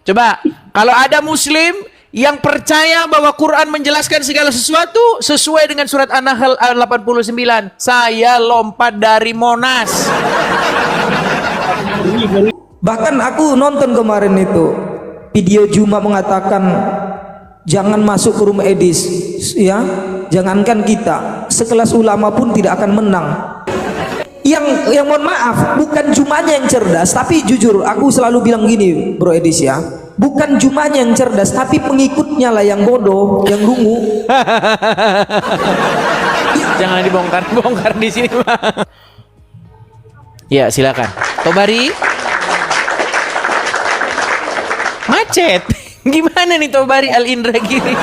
Coba, kalau ada muslim yang percaya bahwa Quran menjelaskan segala sesuatu sesuai dengan surat An-Nahl ayat 89, saya lompat dari Monas. Bahkan aku nonton kemarin itu video Juma mengatakan jangan masuk ke rumah Edis, ya, jangankan kita, sekelas ulama pun tidak akan menang. Yang mohon maaf, bukan Jumanya yang cerdas, tapi jujur aku selalu bilang gini, Bro Edis ya, bukan Jumanya yang cerdas, tapi pengikutnya lah yang bodoh, yang lungu. Jangan dibongkar di sini, Bang. Ya, silakan. Tobari. Macet. Gimana nih Tobari Al Indra gini?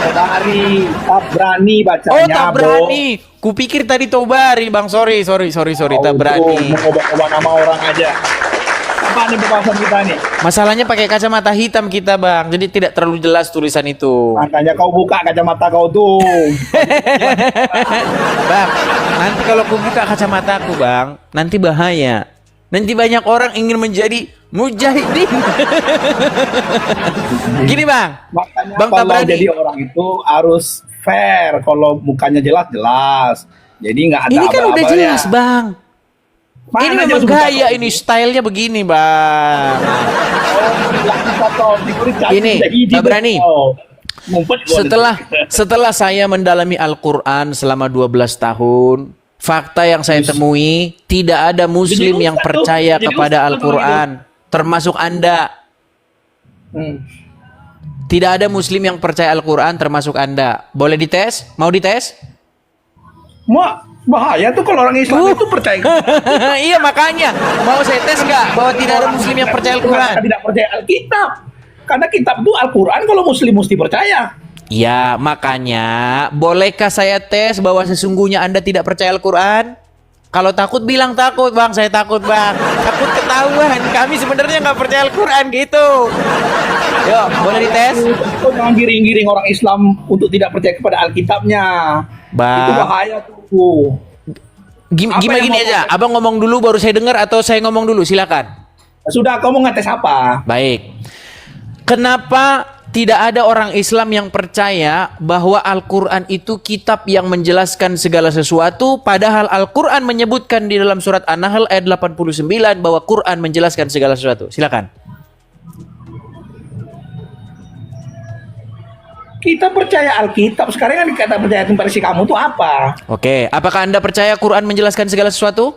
Tobari, tak berani bacanya. Oh, tak berani. Kupikir tadi Tobari, Bang. Sorry. Tak berani. Mengubah nama orang aja. Apa nih pembahasan kita nih? Masalahnya pakai kacamata hitam kita, Bang. Jadi tidak terlalu jelas tulisan itu. Makanya kau buka kacamata kau tuh. Bang, nanti kalau aku buka kacamataku, Bang, nanti bahaya. Nanti banyak orang ingin menjadi mujahidin. Gini, Bang. Makanya Bang kalau Tabrani. jadi orang itu harus fair. Kalau mukanya jelas. Jadi nggak ada Ini kan udah abal-abalnya. jelas, Bang. Mana Ini jelas memang muka gaya kau? ini, stylenya begini, Bang. Ini, Tabrani. Setelah saya mendalami Al-Quran selama 12 tahun, fakta yang saya temui, tidak ada muslim yang percaya kepada Al-Quran, termasuk Anda. Tidak ada muslim yang percaya Al-Quran, termasuk Anda. Boleh dites? Mau dites? Bahaya tuh kalau orang Islam itu percaya. Iya, makanya. Mau saya tes nggak bahwa tidak ada muslim yang percaya Al-Quran? Tidak percaya Alkitab. Karena kitab itu Al-Quran, kalau muslim mesti percaya. Ya, makanya bolehkah saya tes bahwa sesungguhnya Anda tidak percaya Al-Quran? Kalau takut bilang takut, Bang. Saya takut, Bang. Takut ketahuan. Kami sebenarnya nggak percaya Al-Quran gitu. Yuk, boleh dites? Kau jangan giring-giring orang Islam untuk tidak percaya kepada Alkitabnya. Bang. Itu bahaya tuh. Gimana gini aja? Abang ngomong dulu baru saya dengar atau saya ngomong dulu? Silakan. Sudah, kamu ngetes apa? Baik. Kenapa tidak ada orang Islam yang percaya bahwa Al-Quran itu kitab yang menjelaskan segala sesuatu, padahal Al-Quran menyebutkan di dalam surat An-Nahl ayat 89 bahwa Quran menjelaskan segala sesuatu. Silakan. Kita percaya Alkitab. Sekarang kan kata percaya versi kamu tuh apa? Oke, apakah Anda percaya Quran menjelaskan segala sesuatu?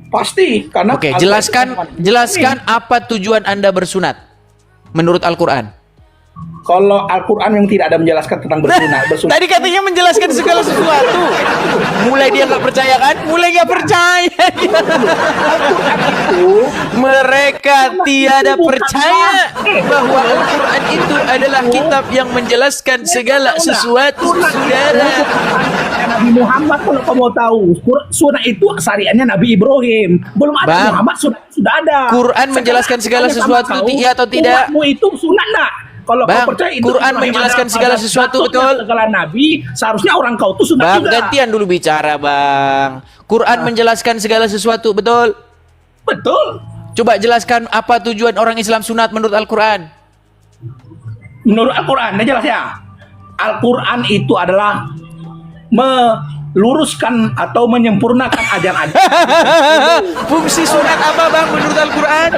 Pasti, karena Oke, Al-Quran jelaskan apa tujuan Anda bersunat menurut Al-Quran. Kalau Al-Quran yang tidak ada menjelaskan tentang bersunat. Tadi katanya menjelaskan segala sesuatu. Mulai dia nggak percaya kan? Mulai nggak percaya. Mereka tiada percaya bahwa Al-Quran itu adalah kitab yang menjelaskan segala sesuatu, saudara. Nabi Muhammad, kalau kamu mau tahu, sunnah itu syariatnya Nabi Ibrahim. Belum ada Bang, Muhammad, sudah ada. Quran menjelaskan segala sesuatu, iya atau tidak? Umatmu itu sunnah enggak? Kalau Bang, kau percaya itu Quran sunnah yang menjelaskan ada segala pada sesuatu, statusnya betul? segala nabi, seharusnya orang kau itu sunnah Bang, juga. gantian dulu bicara, Bang. Quran menjelaskan segala sesuatu, betul? Betul. Coba jelaskan apa tujuan orang Islam sunat menurut Al-Quran. Menurut Al-Quran, jelas ya. Al-Quran itu adalah meluruskan atau menyempurnakan ajaran. Fungsi sunat apa, Bang, menurut Al-Quran?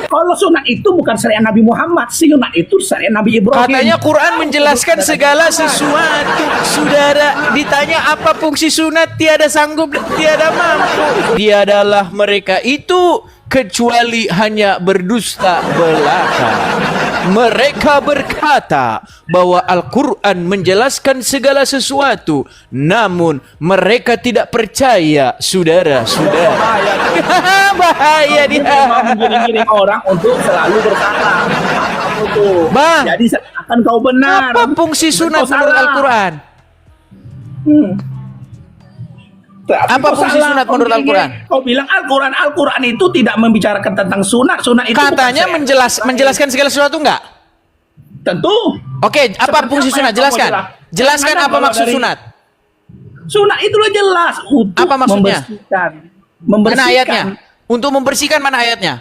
Kalau sunat itu bukan syariat Nabi Muhammad, sunat itu syariat Nabi Ibrahim. Katanya Quran menjelaskan segala sesuatu. Saudara ditanya apa fungsi sunat, tiada sanggup, tiada mampu. Tiadalah mereka itu kecuali hanya berdusta belaka. Mereka berkata bahwa Al-Quran menjelaskan segala sesuatu, namun mereka tidak percaya, saudara-saudara. Bahaya dia. Menggiring-giring orang untuk selalu bersalah. Kamu tuh. Bang, Jadi akan kau benar. apa fungsi sunat Kau menurut salah. Al-Quran? Tapi Apa kau fungsi salah. sunat Kau menurut Al-Quran? Kau bilang Al-Quran itu tidak membicarakan tentang sunat. Sunat itu Katanya bukan menjelaskan segala sesuatu enggak? tentu. Oke, apa Seperti fungsi apa sunat? yang kamu Jelaskan. jelas? Jelaskan Mana apa kalau maksud dari- sunat? Sunat itulah jelas untuk Apa maksudnya? membersihkan. Mana ayatnya? Untuk membersihkan mana ayatnya?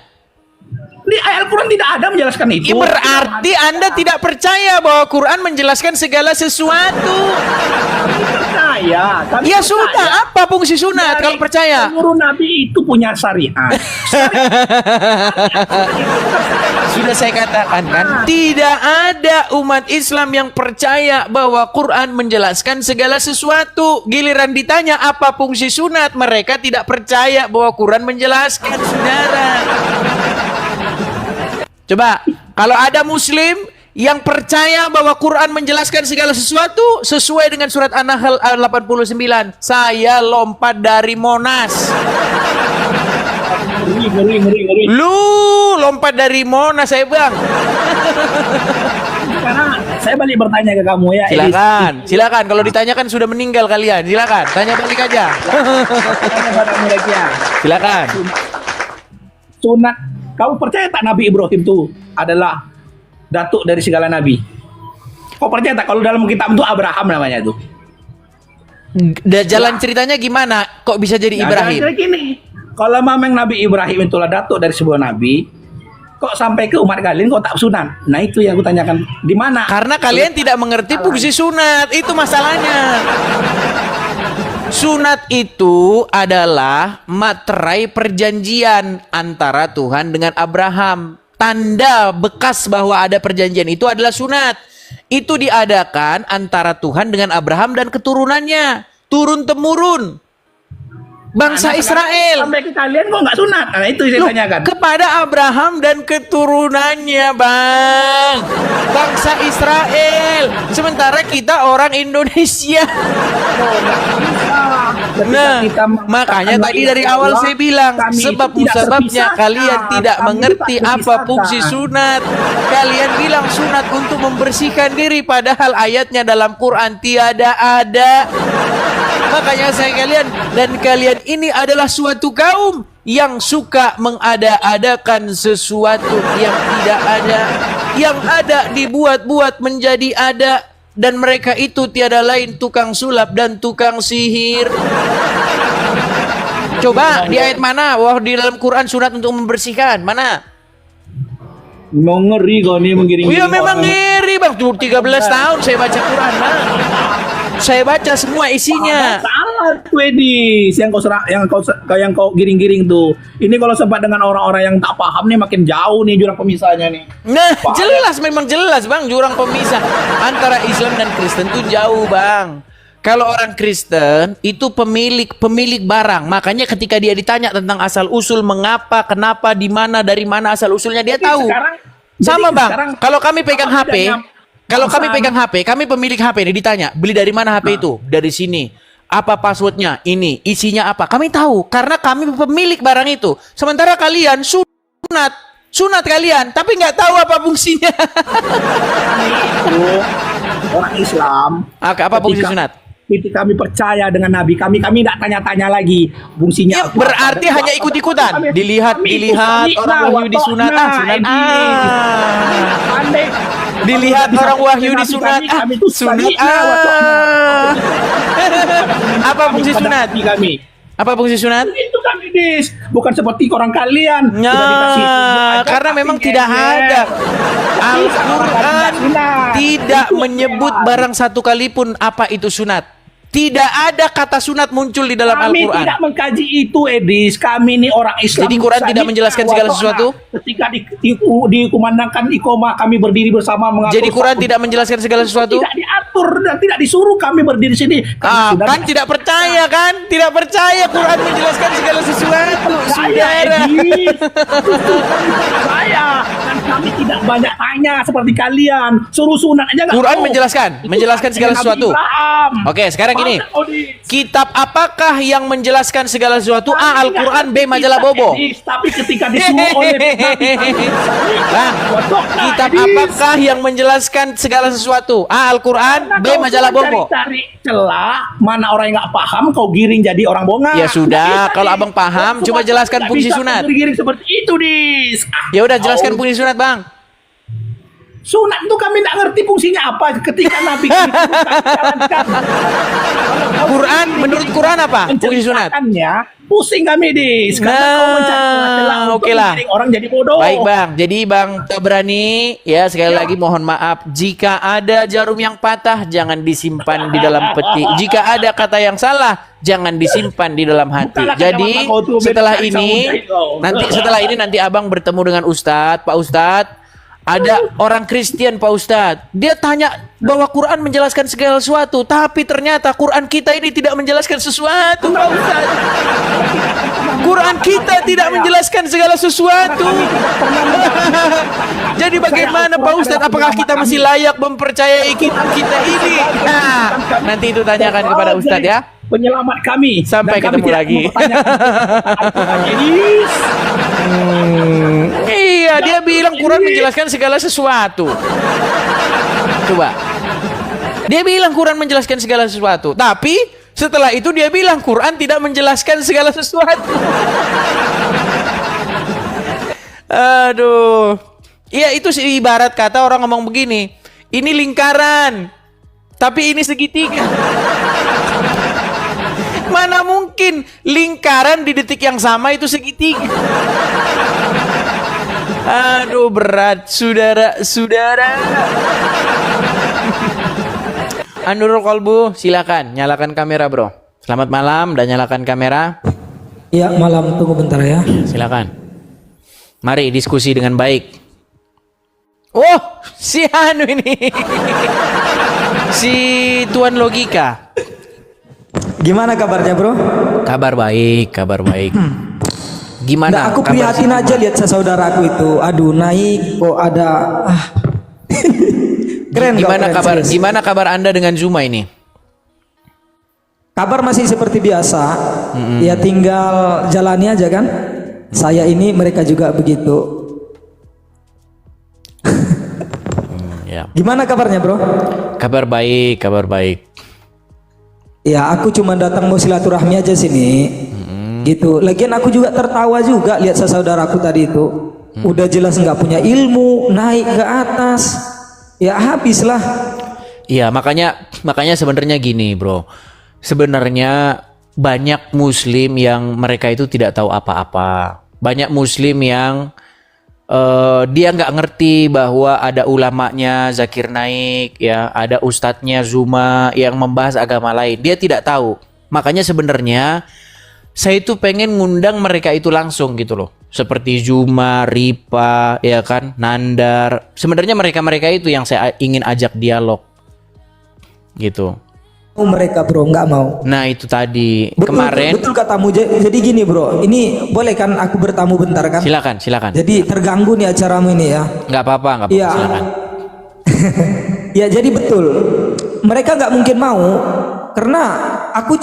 Di ayat Al-Quran tidak ada menjelaskan itu. Ya, berarti Anda tidak percaya bahwa Quran menjelaskan segala sesuatu. Percaya. Kami Ya percaya. sudah, apa fungsi sunat kalau percaya? Seluruh nabi itu punya syariat. Sudah saya katakan kan, tidak ada umat Islam yang percaya bahwa Quran menjelaskan segala sesuatu. Giliran ditanya apa fungsi sunat, mereka tidak percaya bahwa Quran menjelaskan, saudara. Coba, kalau ada muslim yang percaya bahwa Quran menjelaskan segala sesuatu sesuai dengan surat An-Nahl ayat 89, saya lompat dari Monas. Ngeri. Lu lompat dari Monas, saya bang. Karena saya balik bertanya ke kamu ya. Silakan. Kalau ditanyakan sudah meninggal kalian. Silakan, tanya balik aja. Silakan. Sunat. Kamu percaya tak Nabi Ibrahim itu adalah datuk dari segala nabi? Kau percaya tak kalau dalam kitab itu Abraham namanya itu? Jalan ceritanya gimana? Kok bisa jadi Ibrahim? Nah, gini. Kalau memang Nabi Ibrahim itulah datuk dari sebuah nabi, kok sampai ke umat kalian kok tak sunat? Nah itu yang aku tanyakan. Di mana? Karena kalian tidak mengerti fungsi sunat. Itu masalahnya. Sunat itu adalah materai perjanjian antara Tuhan dengan Abraham. Tanda bekas bahwa ada perjanjian itu adalah sunat. Itu diadakan antara Tuhan dengan Abraham dan keturunannya. Turun-temurun. Bangsa Israel. Sampai ke kalian kok nggak sunat? Nah itu yang saya tanyakan. Kepada Abraham dan keturunannya, bang. Bangsa Israel. Sementara kita orang Indonesia. Nah, makanya tadi dari awal saya bilang, sebab musababnya kalian tidak mengerti apa fungsi sunat. Kalian bilang sunat untuk membersihkan diri, padahal ayatnya dalam Quran tiada ada. Makanya kalian ini adalah suatu kaum yang suka mengada-adakan sesuatu yang tidak ada. Yang ada dibuat-buat menjadi ada. Dan mereka itu tiada lain tukang sulap dan tukang sihir. Coba di ayat mana? Wah, di dalam Quran sunat untuk membersihkan. Mana? Mau ngeri kau nih menggiring. Iya memang ngeri bang. 13 tahun saya baca Quran bang. Saya baca semua isinya. Salah tuh Edis yang kau giring-giring tuh. Ini kalau sempat dengan orang-orang yang tak paham nih makin jauh nih jurang pemisahnya nih. Nah, memang jelas bang, jurang pemisah antara Islam dan Kristen tuh jauh bang. Kalau orang Kristen itu pemilik barang, makanya ketika dia ditanya tentang asal usul, mengapa, kenapa, di mana, dari mana asal usulnya dia tahu. Sama bang. Kalau kami pegang HP, kami pemilik HP ini ditanya, beli dari mana HP itu? Dari sini. Apa passwordnya? Ini. Isinya apa? Kami tahu karena kami pemilik barang itu. Sementara kalian sunat kalian, tapi nggak tahu apa fungsinya. Orang Islam. Apa fungsi sunat? Ketika kami percaya dengan Nabi kami tidak tanya-tanya lagi fungsinya. Ya, berarti hanya ikut-ikutan. Dilihat orang wahyu disunat. Dilihat orang wahyu disunat. Apa fungsi sunat? Apa fungsi sunat? Itu kami bukan seperti orang kalian. Karena memang tidak ada. Al-Quran tidak menyebut barang satu kali pun apa itu sunat. Tidak ada kata sunat muncul di dalam Al-Quran. Kami tidak mengkaji itu, Edis. Kami ini orang Islam. Jadi Quran tidak menjelaskan segala sesuatu? Ketika dikumandangkan iqomah, kami berdiri bersama mengatur. Jadi Quran tidak menjelaskan segala sesuatu? Tidak diatur dan tidak disuruh kami berdiri sini. Kan tidak percaya kan? Tidak percaya Quran menjelaskan segala sesuatu, saudara. Saya dan kami tidak banyak tanya seperti kalian. Suruh sunat aja nggak. Quran mau. menjelaskan segala sesuatu. Oke, sekarang gini. Kitab apakah yang menjelaskan segala sesuatu? A. Al-Quran, B. Majalah Bobo. Tapi ketika disuruh oleh kitab apakah yang menjelaskan segala sesuatu? A. Al-Quran, B. Majalah Bobo. Cari celah mana orang yang nggak paham kau giring jadi orang bonga. Ya sudah, kalau abang paham, coba jelaskan fungsi sunat. Giring seperti itu, Dis. Ya udah jelaskan fungsi sunat, bang. Sunat itu kami tidak ngerti fungsinya apa ketika Nabi itu kami jalankan. Quran, menurut Quran apa fungsi sunat? Menceritakannya, pusing kami dis. Karena kau mencari celah untuk oke lah. mengiring orang jadi bodoh. Baik bang, jadi bang Tabrani ya sekali lagi mohon maaf jika ada jarum yang patah jangan disimpan di dalam peti. Jika ada kata yang salah jangan disimpan di dalam hati. Bukanlah Jadi kacamata kau tuh, setelah beda ini samudra kau. nanti abang bertemu dengan Ustadz, Pak Ustadz. Ada orang Kristen Pak Ustadz, dia tanya bahwa Quran menjelaskan segala sesuatu, tapi ternyata Quran kita ini tidak menjelaskan sesuatu Pak Ustadz. Quran kita tidak menjelaskan segala sesuatu. Jadi bagaimana Pak Ustadz, apakah kita masih layak mempercayai kita ini? Nah, nanti itu tanyakan kepada Ustadz ya. Penyelamat kami. Sampai Dan kami ketemu tidak lagi. mempertanyakan Yes. Iya, dia bilang Quran menjelaskan segala sesuatu. Coba. Dia bilang Quran menjelaskan segala sesuatu, tapi setelah itu dia bilang Quran tidak menjelaskan segala sesuatu. Aduh. Iya, itu sih ibarat kata orang ngomong begini, ini lingkaran, tapi ini segitiga. Mana mungkin lingkaran di detik yang sama itu segitiga. Aduh berat saudara-saudara. Anurul Kolbu, silakan nyalakan kamera bro. Selamat malam dan nyalakan kamera. Ya malam, tunggu bentar ya. Silakan. Mari diskusi dengan baik. Oh, si Anu ini. Si Tuan Logika. Gimana kabarnya bro? Kabar baik, kabar baik. Gimana? Nah, aku kabar prihatin aja lihat saudaraku itu. Aduh naik kok ada. Keren. Gimana kok, kabar? serius. Gimana kabar Anda dengan Zuma ini? Kabar masih seperti biasa. Ya tinggal jalani aja kan. Saya ini, mereka juga begitu. Ya. Gimana kabarnya bro? Kabar baik, kabar baik. Ya aku cuma datang mau silaturahmi aja sini. Gitu. Lagian aku juga tertawa juga lihat saudaraku tadi itu. Udah jelas nggak punya ilmu, naik ke atas. Ya habislah. Iya, makanya sebenarnya gini, bro. Sebenarnya banyak muslim yang mereka itu tidak tahu apa-apa. Banyak muslim yang dia nggak ngerti bahwa ada ulamanya Zakir Naik, ya, ada ustadznya Zuma yang membahas agama lain. Dia tidak tahu. Makanya sebenarnya saya itu pengen ngundang mereka itu langsung gitu loh. Seperti Zuma, Ripa, ya kan, Nandar. Sebenarnya mereka-mereka itu yang saya ingin ajak dialog. Gitu. Mereka bro nggak mau. Nah itu tadi Betul, kemarin. betul katamu. Jadi gini bro, ini boleh kan aku bertamu bentar kan? Silakan. Jadi terganggu nih acaramu ini ya. Nggak apa-apa, Iya. silakan. Ya jadi betul. Mereka nggak mungkin mau karena aku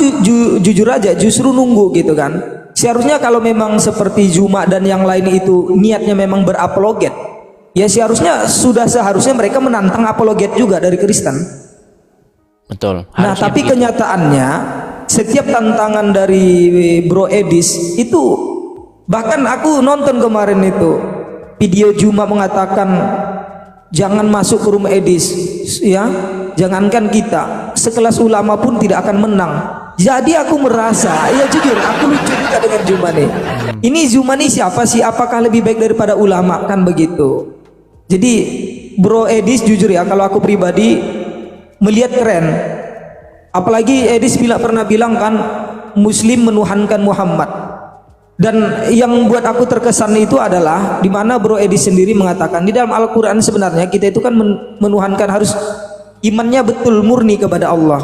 jujur aja justru nunggu gitu kan. Seharusnya kalau memang seperti Zuma dan yang lain itu niatnya memang berapologet, ya seharusnya mereka menantang apologet juga dari Kristen. Betul. Nah, harusnya tapi begitu. kenyataannya setiap tantangan dari Bro Edis itu, bahkan aku nonton kemarin itu video Juma mengatakan jangan masuk ke rumah Edis, ya, jangankan kita, sekelas ulama pun tidak akan menang. Jadi aku merasa, ya jujur, aku lucu juga dengan Juma nih. Ini Juma nih siapa sih? Apakah lebih baik daripada ulama? Kan begitu. Jadi Bro Edis jujur ya, kalau aku pribadi melihat keren. Apalagi Edis pernah bilang kan, Muslim menuhankan Muhammad. Dan yang buat aku terkesan itu adalah di mana Bro Edis sendiri mengatakan di dalam Al-Quran sebenarnya kita itu kan menuhankan, harus imannya betul murni kepada Allah.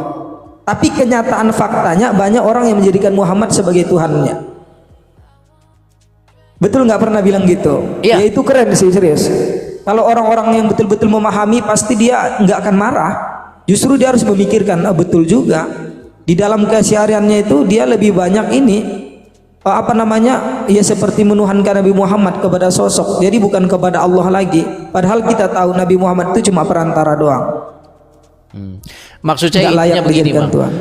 Tapi kenyataan faktanya banyak orang yang menjadikan Muhammad sebagai Tuhannya. Betul nggak pernah bilang gitu? Iya. Ya itu keren sih, serius. Kalau orang-orang yang betul-betul memahami pasti dia nggak akan marah. Justru dia harus memikirkan, betul juga. Di dalam kesehariannya itu dia lebih banyak ini ya seperti menuhankan Nabi Muhammad kepada sosok. Jadi bukan kepada Allah lagi. Padahal kita tahu Nabi Muhammad itu cuma perantara doang. Maksud saya Nggak layak intinya begini, dijadikan Bang. Tuhan.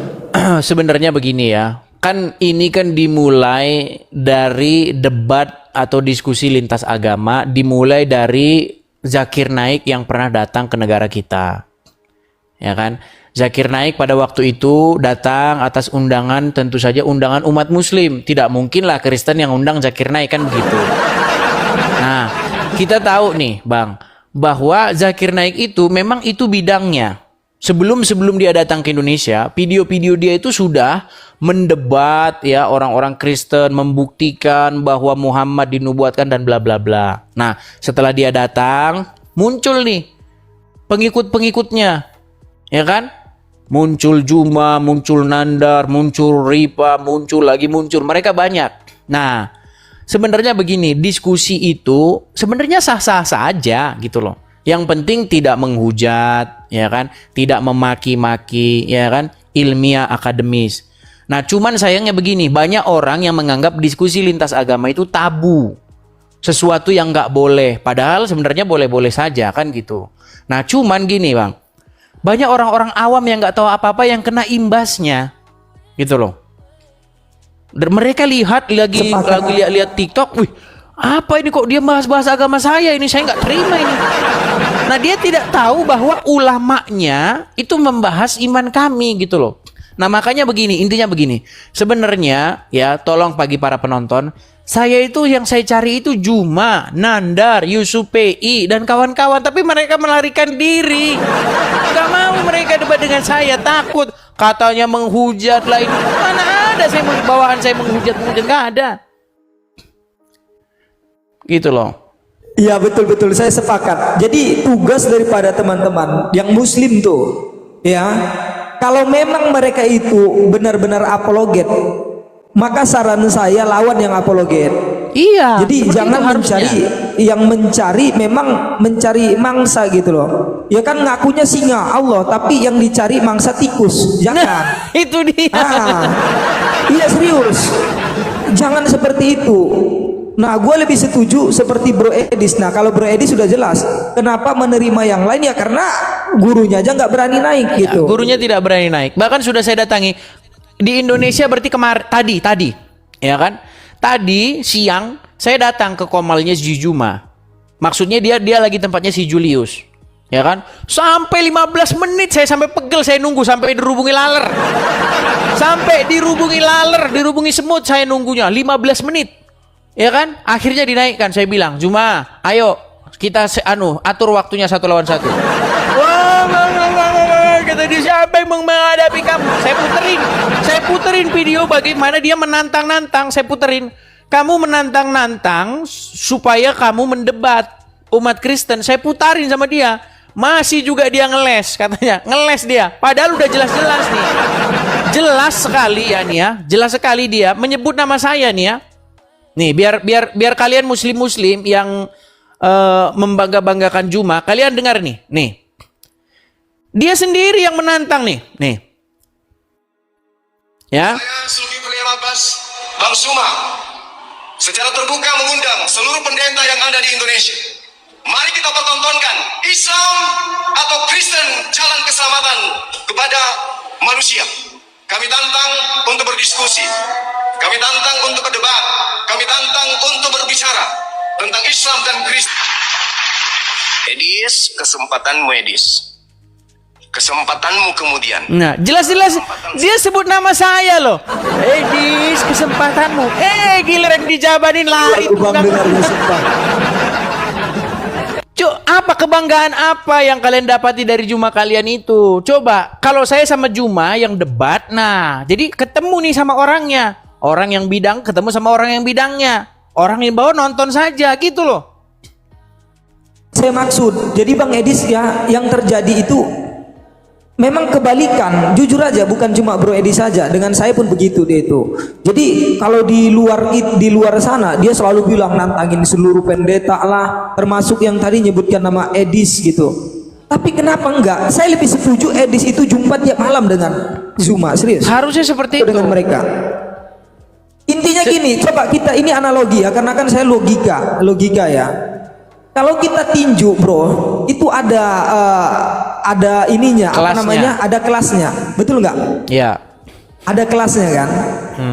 Sebenarnya begini ya. Kan ini kan dimulai dari debat atau diskusi lintas agama, dimulai dari Zakir Naik yang pernah datang ke negara kita. Ya kan? Zakir Naik pada waktu itu datang atas undangan, tentu saja undangan umat muslim. Tidak mungkinlah Kristen yang undang Zakir Naik, kan begitu. Nah, kita tahu nih Bang, bahwa Zakir Naik itu memang itu bidangnya. Sebelum dia datang ke Indonesia, video-video dia itu sudah mendebat ya orang-orang Kristen, membuktikan bahwa Muhammad dinubuatkan dan bla bla bla. Nah, setelah dia datang, muncul nih pengikut-pengikutnya. Ya kan? Muncul Juma, muncul Nandar, muncul Ripa, muncul lagi muncul. Mereka banyak. Nah, sebenarnya begini, diskusi itu sebenarnya sah-sah saja gitu loh. Yang penting tidak menghujat, ya kan? Tidak memaki-maki, ya kan? Ilmiah akademis. Nah, cuman sayangnya begini, banyak orang yang menganggap diskusi lintas agama itu tabu. Sesuatu yang nggak boleh, padahal sebenarnya boleh-boleh saja kan gitu. Nah, cuman gini, Bang. Banyak orang-orang awam yang nggak tahu apa-apa yang kena imbasnya. Gitu loh. Dan mereka lihat lihat TikTok, wih, apa ini kok dia bahas-bahas agama saya ini, saya nggak terima ini. Nah, dia tidak tahu bahwa ulamanya itu membahas iman kami gitu loh. Nah, makanya begini, intinya begini. Sebenarnya ya, tolong bagi para penonton, saya itu yang saya cari itu Juma, Nandar, Yusuf PI dan kawan-kawan, tapi mereka melarikan diri. Gak mau mereka debat dengan saya, takut katanya menghujat lah ini. Mana ada saya bawaan saya menghujat, nggak ada. Gitu loh. Iya, betul-betul saya sepakat. Jadi tugas daripada teman-teman yang muslim tuh, ya, kalau memang mereka itu benar-benar apologet, maka saran saya lawan yang apologet. Iya. Jadi jangan mencari mangsa gitu loh. Ya kan ngakunya singa Allah, tapi yang dicari mangsa tikus. Jangan. Nah, itu dia. Iya, serius. Jangan seperti itu. Nah, gue lebih setuju seperti Bro Edis. Nah, kalau Bro Edis sudah jelas, kenapa menerima yang lain ya karena gurunya aja nggak berani naik gitu. Gurunya tidak berani naik. Bahkan sudah saya datangi di Indonesia, berarti tadi, ya kan? Tadi siang saya datang ke komalnya si Juma. Maksudnya dia lagi tempatnya si Julius. Ya kan? Sampai 15 menit saya sampai pegel, saya nunggu sampai dirubungi laler. Sampai dirubungi semut saya nunggunya 15 menit. Ya kan? Akhirnya dinaikkan. Saya bilang, Juma, ayo kita atur waktunya 1 lawan 1. Wah, kata dia, siapa yang menghadapi kamu? Saya puterin video bagaimana dia menantang-nantang. Saya puterin, kamu menantang-nantang supaya kamu mendebat umat Kristen. Saya putarin sama dia, masih juga dia ngeles, katanya ngeles dia. Padahal udah jelas-jelas nih, jelas sekali dia menyebut nama saya nih ya. Nih, biar kalian muslim yang membangga-banggakan Juma, kalian dengar nih. Nih. Dia sendiri yang menantang nih. Nih. Ya. Saya Zulkifli Abbas Bang Suma secara terbuka mengundang seluruh pendeta yang ada di Indonesia. Mari kita pertontonkan Islam atau Kristen jalan keselamatan kepada manusia. Kami tantang untuk berdiskusi. Kami tantang untuk berdebat. Kami tantang untuk berbicara tentang Islam dan Kristen. Edis, kesempatanmu Edis. Kesempatanmu kemudian. Nah, jelas-jelas dia sebut nama saya loh. Edis, kesempatanmu. Giliran dijabarin lari. Apa kebanggaan apa yang kalian dapati dari Juma kalian itu? Coba, kalau saya sama Juma yang debat, nah, jadi ketemu nih sama orangnya. Orang yang bidang ketemu sama orang yang bidangnya. Orang yang bawa nonton saja gitu loh. Saya maksud, jadi Bang Edis ya, yang terjadi itu memang kebalikan. Jujur aja, bukan cuma Bro Edis saja, dengan saya pun begitu dia itu. Jadi kalau di luar sana dia selalu bilang nantangin seluruh pendeta lah, termasuk yang tadi nyebutkan nama Edis gitu. Tapi kenapa enggak? Saya lebih setuju Edis itu jumpa tiap malam dengan Zuma, serius. Harusnya seperti itu dengan mereka. Intinya gini, coba kita ini analogi ya, karena kan saya logika ya. Kalau kita tinju, bro, itu ada ininya, kelasnya. apa namanya? Ada kelasnya, betul nggak? Ya. ada kelasnya kan.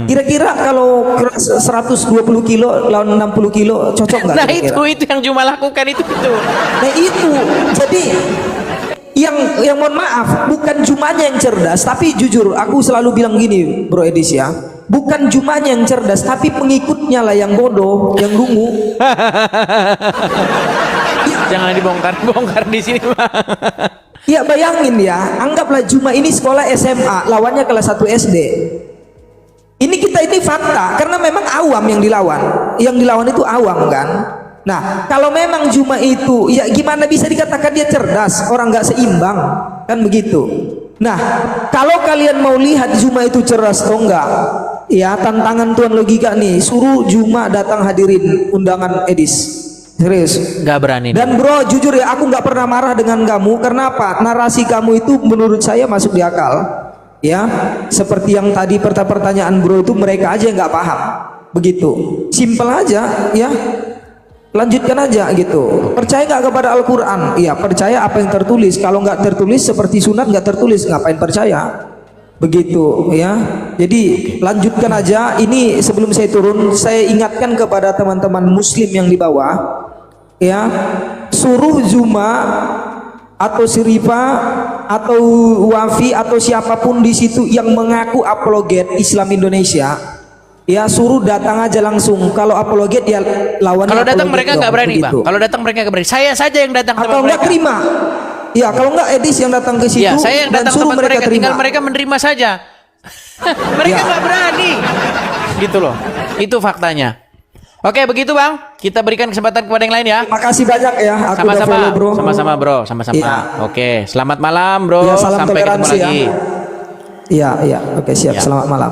Kira-kira kalau kelas 120 kilo lawan 60 kilo cocok nggak? Nah kira-kira? itu yang Juma lakukan itu. Nah itu, jadi yang mohon maaf, bukan Jumanya yang cerdas, tapi jujur aku selalu bilang gini, Bro Edis ya, bukan Jumanya yang cerdas, tapi pengikutnya lah yang bodoh, yang dungu. Jangan dibongkar di sini, Bang. Ya bayangin ya, anggaplah Juma ini sekolah SMA, lawannya kelas 1 SD. Ini fakta, karena memang awam yang dilawan. Yang dilawan itu awam kan. Nah, kalau memang Juma itu, ya gimana bisa dikatakan dia cerdas? Orang nggak seimbang, kan begitu. Nah, kalau kalian mau lihat Juma itu cerdas atau enggak, ya tantangan Tuan Logika nih, suruh Juma datang hadirin undangan Edis. Serius. Nggak berani. Dan bro, jujur ya, aku nggak pernah marah dengan kamu. Karena apa? Narasi kamu itu menurut saya masuk di akal. Ya, seperti yang tadi pertanyaan bro itu mereka aja yang nggak paham. Begitu. Simpel aja, ya. Lanjutkan aja gitu. Percaya nggak kepada Al-Quran? Iya, percaya apa yang tertulis. Kalau nggak tertulis seperti sunat nggak tertulis, ngapain percaya? Begitu ya. Jadi lanjutkan aja. Ini sebelum saya turun, saya ingatkan kepada teman-teman muslim yang di bawah, ya, suruh Zuma atau Sirifa atau Wafi atau siapapun di situ yang mengaku apologet Islam Indonesia, ya suruh datang aja langsung. Kalau apologet ya lawan. Kalau datang mereka nggak berani, Bang. Kalau datang mereka nggak berani. Saya saja yang datang atau sama nggak mereka. terima. Ya kalau nggak Edis yang datang ke situ, Ya, saya yang dan datang suruh tempat mereka, terima. tinggal mereka menerima saja. Mereka Ya. nggak berani. Gitu loh. Itu faktanya. Oke, begitu Bang. Kita berikan kesempatan kepada yang lain ya. Terima kasih banyak ya. Aku udah Sama-sama, follow, bro. sama-sama bro, sama-sama. Iya. Oke, selamat malam bro. Ya, salam Sampai ketemu toleransi ya. lagi. Iya, iya. Oke, siap. Ya. Selamat malam.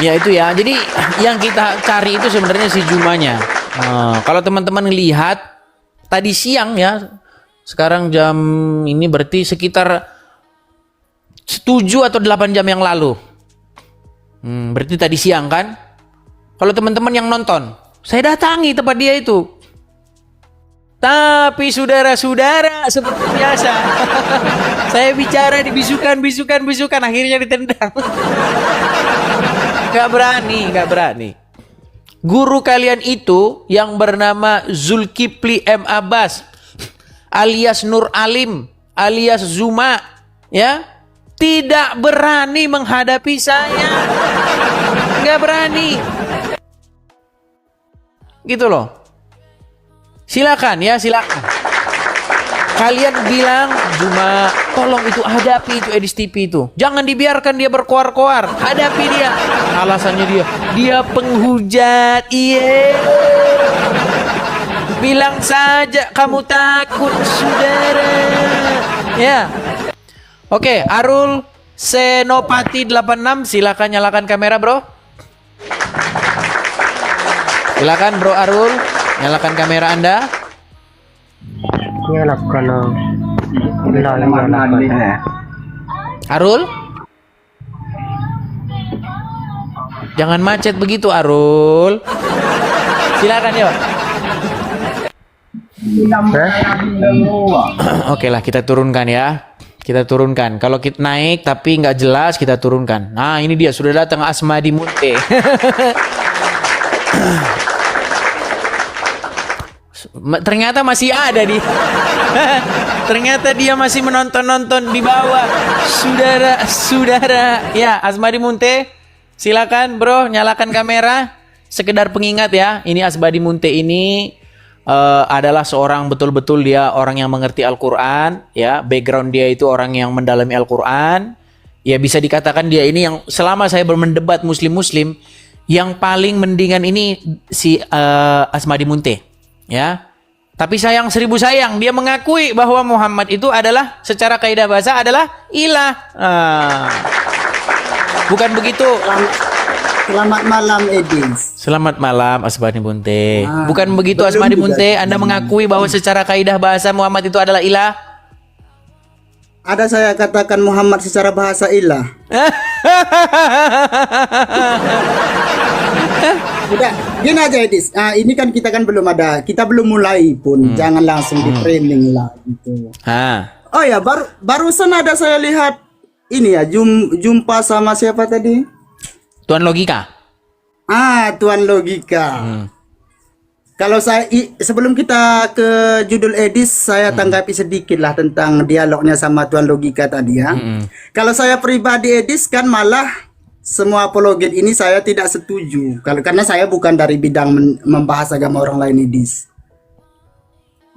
Ya itu ya. Jadi yang kita cari itu sebenarnya si Jumanya. Kalau teman-teman lihat tadi siang ya, sekarang jam ini berarti sekitar 7 atau 8 jam yang lalu. Berarti tadi siang kan? Kalau teman-teman yang nonton, saya datangi tempat dia itu. Tapi saudara-saudara seperti biasa, saya bicara dibisukan, akhirnya ditendang. Gak berani. Guru kalian itu yang bernama Zulkifli M. Abbas, alias Nur Alim, alias Zuma, ya, tidak berani menghadapi saya. Gak berani. Gitu loh. Silakan ya, silakan. Kalian bilang, Juma, tolong itu hadapi itu Edis TV itu. Jangan dibiarkan dia berkoar-koar. Hadapi dia. Alasannya dia penghujat. Iya. Bilang saja kamu takut, saudara. Ya. Oke, Arul Senopati 86, silakan nyalakan kamera, Bro. Silakan Bro Arul, nyalakan kamera Anda. Nyalakan. Arul? Jangan macet begitu, Arul. Silakan ya. Oke lah, kita turunkan ya. Kita turunkan. Kalau kita naik tapi nggak jelas, kita turunkan. Nah, ini dia sudah datang Asmadi Munte. Ternyata masih ada di. Ternyata dia masih menonton di bawah. Saudara. Ya, Asmadi Munte, silakan bro, nyalakan kamera. Sekedar pengingat ya, ini Asmadi Munte ini adalah seorang betul-betul dia orang yang mengerti Al-Quran. Ya, background dia itu orang yang mendalami Al-Quran. Ya, bisa dikatakan dia ini yang selama saya bermendebat muslim-muslim, yang paling mendingan ini si Asmadi Munte. Ya, tapi sayang seribu sayang, dia mengakui bahwa Muhammad itu adalah secara kaidah bahasa adalah ilah. Bukan begitu. Selamat malam Edis. Selamat malam Asmadi Munte. Bukan begitu Asmadi Munte. Anda mengakui bahwa secara kaidah bahasa Muhammad itu adalah ilah. Ada saya katakan Muhammad secara bahasa ilah. Udah, gini aja Edis. Ini kan kita kan belum ada, kita belum mulai pun. Jangan langsung di framing lah gitu. Oh ya, barusan ada saya lihat ini ya jumpa sama siapa tadi? Tuan Logika. Tuan Logika. Kalau sebelum kita ke judul edis, saya tanggapi sedikit lah tentang dialognya sama Tuan Logika tadi ya. Kalau saya pribadi edis kan malah semua apologet ini saya tidak setuju. Karena saya bukan dari bidang membahas agama orang lain edis.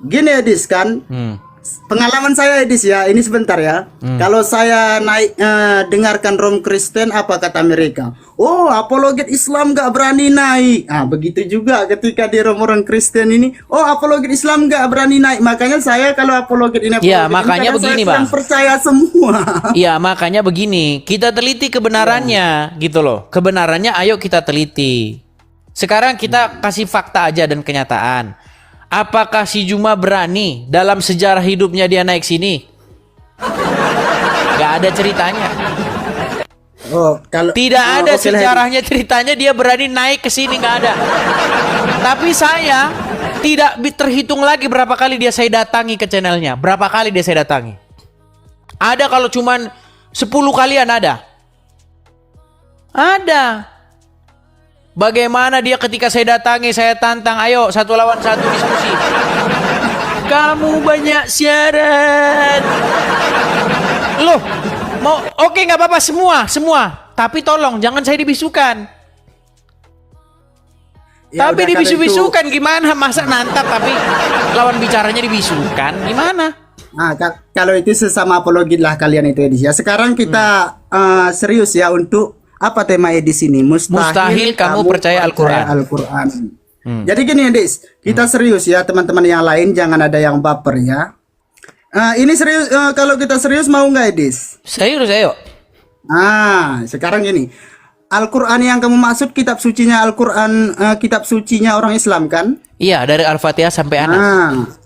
Gini edis kan, pengalaman saya edis ya, ini sebentar ya. Kalau saya naik dengarkan Rom Kristen apa kata mereka? Oh, apologet Islam gak berani naik. Begitu juga ketika di Rom orang Kristen ini, oh apologet Islam gak berani naik. Makanya saya kalau apologet ini Ya, makanya begini, Bang. Percaya semua. Iya, makanya begini, kita teliti kebenarannya gitu loh. Kebenarannya ayo kita teliti. Sekarang kita kasih fakta aja dan kenyataan. Apakah si Juma berani dalam sejarah hidupnya dia naik sini? Gak ada ceritanya. Tidak ada sejarahnya ceritanya dia berani naik ke sini, nggak ada. Tapi saya tidak terhitung lagi berapa kali dia saya datangi ke channelnya. Berapa kali dia saya datangi. Ada kalau cuman 10 kalian ada. Ada. Bagaimana dia ketika saya datangi, saya tantang, ayo 1 lawan 1 diskusi. Kamu banyak syarat. Loh, mau oke nggak apa-apa semua. Tapi tolong jangan saya dibisukan. Ya, tapi dibisu-bisukan gimana? Masa nantap tapi lawan bicaranya dibisukan gimana? Kalau itu sesama apologit lah kalian itu edis ya. Sekarang kita serius ya untuk apa tema edis ini? Mustahil kamu percaya Al-Quran. Jadi gini edis, kita serius ya teman-teman yang lain, jangan ada yang baper ya. Ini serius, kalau kita serius mau nggak edis? Serius ayo. Sekarang gini, Al-Quran yang kamu maksud kitab sucinya Al-Quran, kitab sucinya orang Islam kan? Iya, dari Al-Fatihah sampai Anas.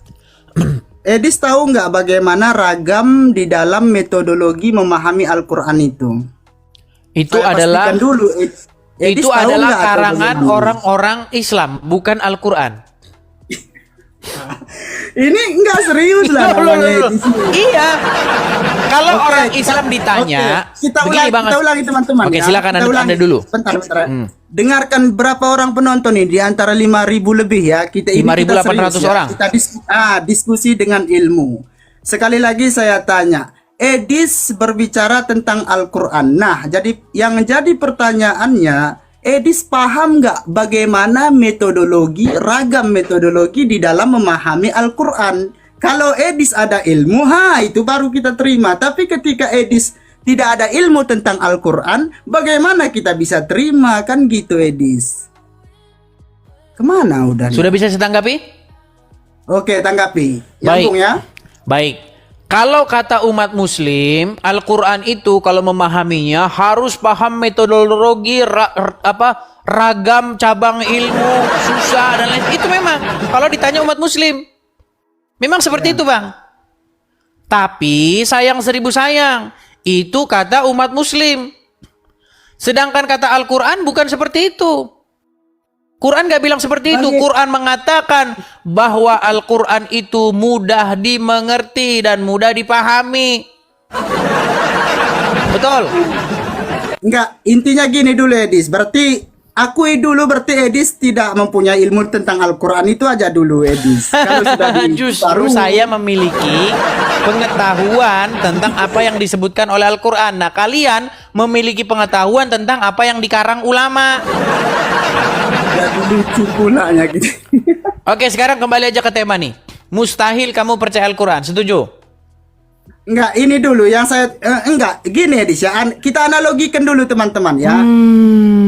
Edis tahu nggak bagaimana ragam di dalam metodologi memahami Al-Quran itu? Itu adalah karangan orang-orang Islam, bukan Al-Quran. Ini enggak serius lah namanya. Iya. Kalau orang Islam ditanya, kita ulangi teman-teman. Oke, silakan Anda dulu. Bentar. Dengarkan berapa orang penonton nih di antara 5.000 lebih ya. Kita 5.800 orang. Kita diskusi dengan ilmu. Sekali lagi saya tanya, edis berbicara tentang Al-Quran. Nah, yang jadi pertanyaannya, edis paham nggak bagaimana ragam metodologi di dalam memahami Al-Quran? Kalau edis ada ilmu, itu baru kita terima. Tapi ketika edis tidak ada ilmu tentang Al-Quran, bagaimana kita bisa terima? Kan gitu edis. Kemana udah? Sudah bisa saya tanggapi? Oke, tanggapi. Baik. Ya? Baik. Kalau kata umat muslim, Al-Quran itu kalau memahaminya harus paham metodologi, ragam cabang ilmu, susah dan lain. Itu memang kalau ditanya umat muslim. Memang seperti itu, Bang. Tapi sayang 1000 sayang, itu kata umat muslim. Sedangkan kata Al-Quran bukan seperti itu. Quran gak bilang seperti itu. Quran mengatakan bahwa Al-Quran itu mudah dimengerti dan mudah dipahami. Betul? Enggak, intinya gini dulu Edis. Berarti akui dulu berarti Edis tidak mempunyai ilmu tentang Al-Quran itu aja dulu Edis. Kalau sudah justru saya memiliki pengetahuan tentang apa yang disebutkan oleh Al-Quran. Nah, kalian memiliki pengetahuan tentang apa yang dikarang ulama. Lucu pulanya gitu. Oke, sekarang kembali aja ke tema nih. Mustahil kamu percaya Al-Quran, setuju? Enggak, ini dulu yang saya enggak, gini Edis ya. Kita analogikan dulu teman-teman ya.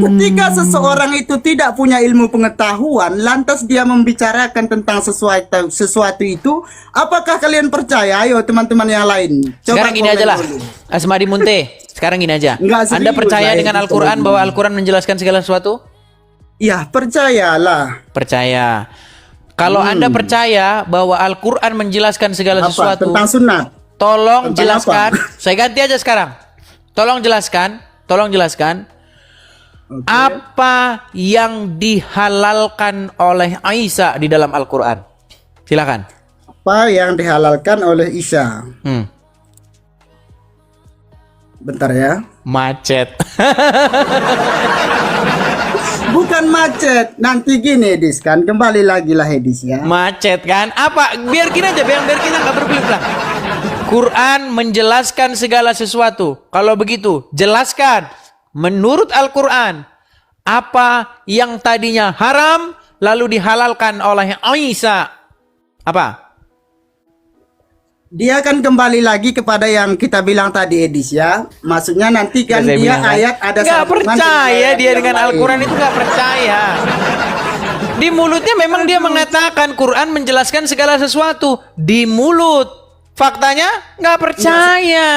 Ketika seseorang itu tidak punya ilmu pengetahuan, lantas dia membicarakan tentang sesuatu itu, apakah kalian percaya? Ayo teman-teman yang lain. Sekarang gini aja lah. Asmadi Munte, sekarang gini aja. Anda percaya dengan Al-Quran bahwa Al-Quran menjelaskan segala sesuatu? Ya, percayalah. Percaya. Kalau Anda percaya bahwa Al-Quran menjelaskan segala sesuatu tentang sunat, tolong jelaskan. Saya ganti aja sekarang. Tolong jelaskan. Apa yang dihalalkan oleh Aisyah di dalam Al-Quran? Silakan. Apa yang dihalalkan oleh Aisyah? Bentar ya. Macet. Bukan macet. Nanti gini Edis kan, kembali lagi lah Edis ya. Macet kan? Apa? Biar kita aja, biar kita nggak berbelit-belit. Quran menjelaskan segala sesuatu. Kalau begitu, jelaskan menurut Al-Quran apa yang tadinya haram lalu dihalalkan oleh Isa. Apa? Dia akan kembali lagi kepada yang kita bilang tadi Edis ya. Maksudnya nanti kan Ya, saya dia bilang, kan? ayat ada Nggak sambungan percaya dengan dia yang dengan lain. Al-Quran itu nggak percaya. Di mulutnya memang dia mengatakan Quran menjelaskan segala sesuatu. Di mulut. Faktanya nggak percaya.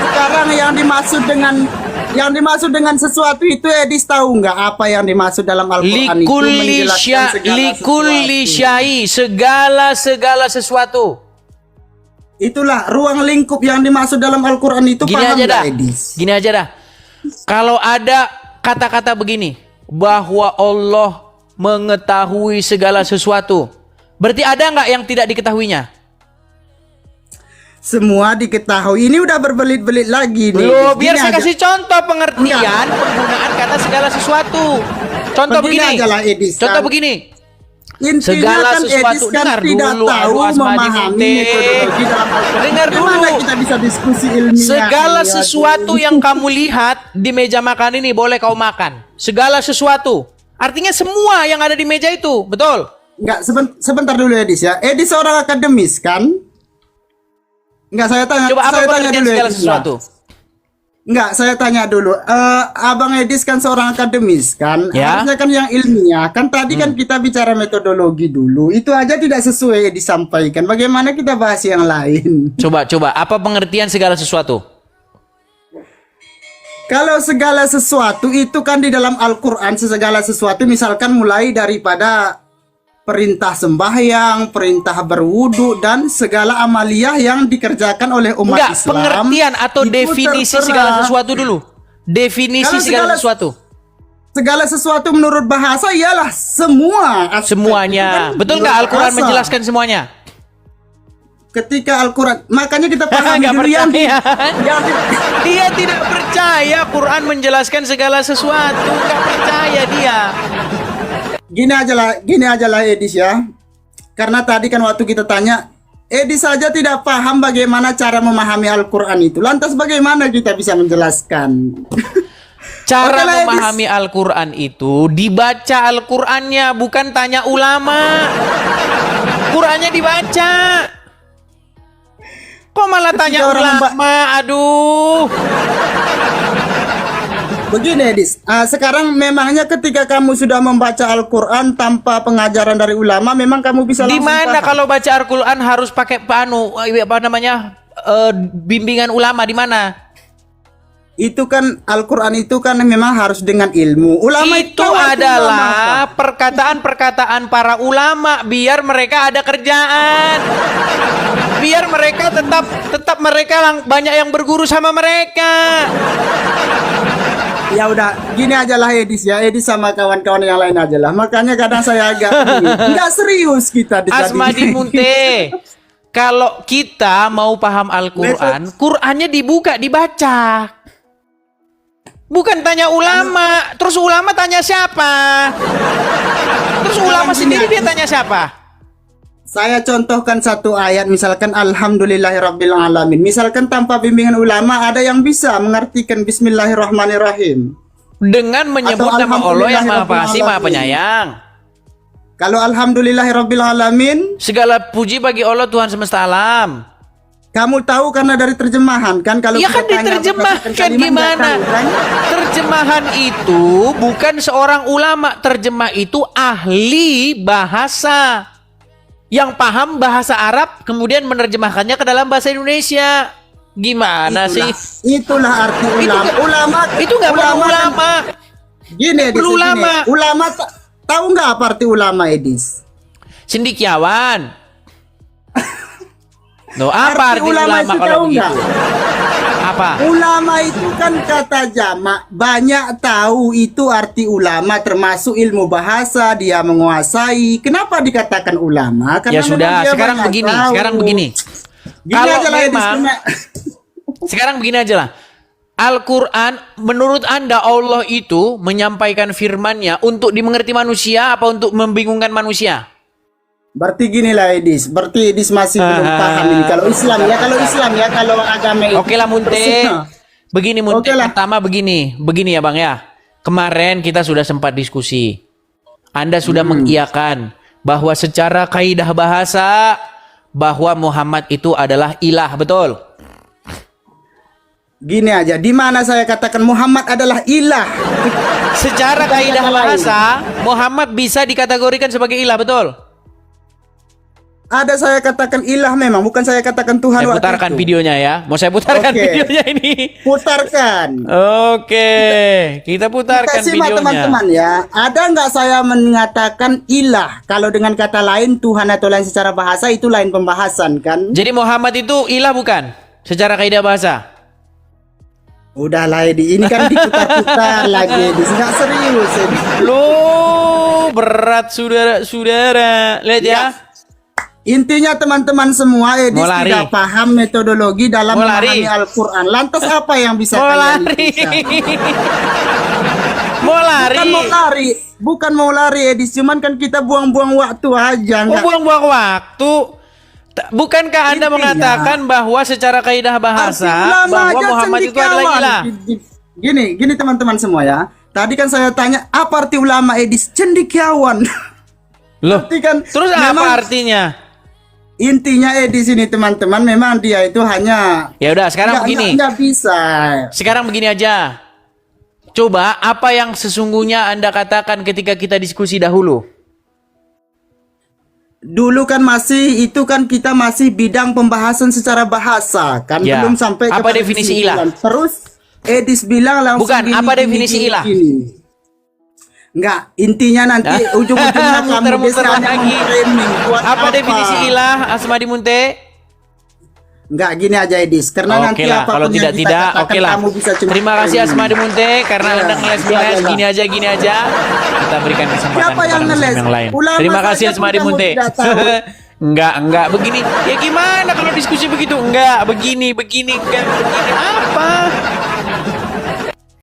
Sekarang yang dimaksud dengan sesuatu itu Edis tahu nggak apa yang dimaksud dalam Al-Quran itu menjelaskan Likulli syai, segala sesuatu. Itulah ruang lingkup yang dimaksud dalam Al-Quran itu. Gini paham aja nggak, dah. Edis? Gini aja dah. Kalau ada kata-kata begini bahwa Allah mengetahui segala sesuatu, berarti ada nggak yang tidak diketahuinya? Semua diketahui. Ini udah berbelit-belit lagi nih. Loh, Edis. biar Gini saya aja. kasih contoh pengertian penggunaan kata segala sesuatu. Contoh Begini begini. aja lah, Edis, Contoh kan? begini. Intinya Segala kan sesuatu. Edis kan Dengar tidak dulu, tahu aduh, Asmadi memahami Munte. metodologi dalam Al-Quran. Dengar Bagaimana dulu. kita bisa diskusi ilmiah? Segala ini, sesuatu aduh. yang kamu lihat di meja makan ini boleh kau makan. Segala sesuatu. Artinya semua yang ada di meja itu, betul? Enggak, sebentar dulu Edis ya. Edis seorang akademis kan? Enggak, saya tanya. Coba apa saya tanya pengertian dulu segala Edis, sesuatu? Enggak, saya tanya dulu. Abang Edis kan seorang akademis kan? Ya. Harusnya kan yang ilmiah. Kan tadi kan kita bicara metodologi dulu. Itu aja tidak sesuai disampaikan. Bagaimana kita bahas yang lain? Coba, apa pengertian segala sesuatu? Kalau segala sesuatu itu kan di dalam Al-Quran, segala sesuatu misalkan mulai daripada perintah sembahyang, perintah berwudu, dan segala amaliyah yang dikerjakan oleh umat Enggak, Islam. pengertian atau itu definisi tertera. segala sesuatu dulu. Definisi Kalau segala sesuatu. Segala sesuatu menurut bahasa ialah semua aspek. Itu Semuanya. kan Betul menurut nggak Al-Quran bahasa. menjelaskan semuanya? Ketika Al-Quran, makanya kita pahami Nggak dulu yang percaya. Dia tidak percaya Quran menjelaskan segala sesuatu. Nggak percaya dia. Gini aja lah Edis ya. Karena tadi kan waktu kita tanya, Edis saja tidak paham bagaimana cara memahami Al-Quran itu. Lantas bagaimana kita bisa menjelaskan? Cara Oke lah, Edis. memahami Al-Quran itu dibaca Al-Qurannya, bukan tanya ulama. Qurannya dibaca. Kok malah tanya Ketika orang ulama? Aduh. Begini Edis, sekarang memangnya ketika kamu sudah membaca Al-Quran tanpa pengajaran dari ulama, memang kamu bisa Di langsung mana paham? kalau baca Al-Quran harus pakai bimbingan ulama di mana? Itu kan Al-Quran itu kan memang harus dengan ilmu. Ulama Itu tahu arti ulama adalah perkataan-perkataan para ulama biar mereka ada kerjaan. Biar mereka tetap mereka banyak yang berguru sama mereka. Ya udah, gini aja lah Edis ya. Edis sama kawan-kawan yang lain aja lah. Makanya kadang saya agak nggak serius kita di Asmadi Munte. Kalau kita mau paham Al-Quran, Qurannya dibaca. Bukan tanya ulama. Terus ulama tanya siapa? Terus ulama sendiri dia tanya siapa? Saya contohkan satu ayat, misalkan Alhamdulillahirrabbilalamin. Misalkan tanpa bimbingan ulama, ada yang bisa mengartikan Bismillahirrahmanirrahim. Dengan menyebut Atau nama Allah yang Maha Pengasih, Maha Alhamdulillahirrahmanirrahim. Penyayang. Kalau Alhamdulillahirrabbilalamin, Segala puji bagi Allah Tuhan semesta alam. kamu tahu karena dari terjemahan kan? Kalau Ya kita kan tanya diterjemahkan kalimat, nggak gimana? tahu, kan? Terjemahan itu bukan seorang ulama, terjemah itu ahli bahasa. Yang paham bahasa Arab kemudian menerjemahkannya ke dalam bahasa Indonesia. Gimana sih? Itulah arti ulama. Itu nggak perlu kan- ulama. Gini Edis, Perlu gini. ulama. Ulama tahu nggak apa arti ulama Edis? Cendikiawan. Loh, apa arti ulama itu kalau tahu begitu? nggak? Apa? Ulama itu kan kata jamak, banyak tahu itu arti ulama termasuk ilmu bahasa dia menguasai. Kenapa dikatakan ulama? Ya memang sudah, dia sekarang banyak begini, tahu. sekarang begini. Gini Kalau aja lah, Edis, memang Sekarang begini aja lah. Al-Quran, menurut Anda Allah itu menyampaikan firman-Nya untuk dimengerti manusia apa untuk membingungkan manusia? Berarti gini lah Edis, berarti Edis masih belum paham ini. Kalau Islam ya, kalau agama itu. Oke lah Munte. Begini Munte, Oke lah. pertama begini ya Bang ya. Kemarin kita sudah sempat diskusi. Anda sudah mengiyakan bahwa secara kaidah bahasa bahwa Muhammad itu adalah ilah, betul? Gini aja, di mana saya katakan Muhammad adalah ilah? Secara kaidah bahasa, Muhammad bisa dikategorikan sebagai ilah, betul? Ada saya katakan ilah memang, bukan saya katakan Tuhan. Saya waktu putarkan itu. videonya ya. Mau saya putarkan Oke. videonya ini. Putarkan. Oke, kita putarkan Kita simak videonya. teman-teman ya. Ada nggak saya mengatakan ilah? Kalau dengan kata lain Tuhan atau lain secara bahasa itu lain pembahasan kan? Jadi Muhammad itu ilah bukan? Secara kaidah bahasa. Udahlah Edi, ini kan diputar-putar lagi Edi. Nggak serius Edi. Loh, berat saudara-saudara. Lihat ya. Intinya teman-teman semua Edi Mau lari. tidak paham metodologi dalam Mau memahami lari. Al-Quran. Lantas apa yang bisa Mau kalian lari. bisa? Mau lari. Bukan mau lari Edi, cuman kan kita buang-buang waktu aja. Oh, nggak- buang-buang waktu. Bukankah Anda Intinya, mengatakan bahwa secara kaidah bahasa Arti ulama bahwa aja Muhammad itu adalah cendekiawan. ilah? Gini teman-teman semua ya. Tadi kan saya tanya apa arti ulama Edis? Cendekiawan. Loh, Arti kan terus memang apa artinya? Intinya Edis ini teman-teman memang dia itu hanya Ya udah, sekarang begini. nggak bisa. Sekarang begini aja. Coba apa yang sesungguhnya Anda katakan ketika kita diskusi dahulu? Dulu kan masih itu kan kita masih bidang pembahasan secara bahasa kan Ya. belum sampai Apa kepada definisi kesimpulan. ilah? Terus Edis bilang langsung Bukan, apa definisi ilah? Enggak, intinya nanti ujung-ujungnya kamu Muter-muter bisa hanya lagi. memframing. Buat Apa definisi ilah, Asmadi Munte? Enggak, gini aja Edis, karena nanti Oke lah, apapun kalau yang tidak kita katakan, oke lah. kamu bisa cuma Terima kasih framing. Asmadi Munte karena Ya, Anda ngeles-ngeles ya, gini aja. Kita berikan kesempatan Siapa yang kepada muslim ngeles? yang lain. Ulama Terima kasih saja Asmadi kamu Munte. tidak tahu. Enggak begini. Ya gimana kalau diskusi begitu? Enggak, begini, enggak begini. Apa?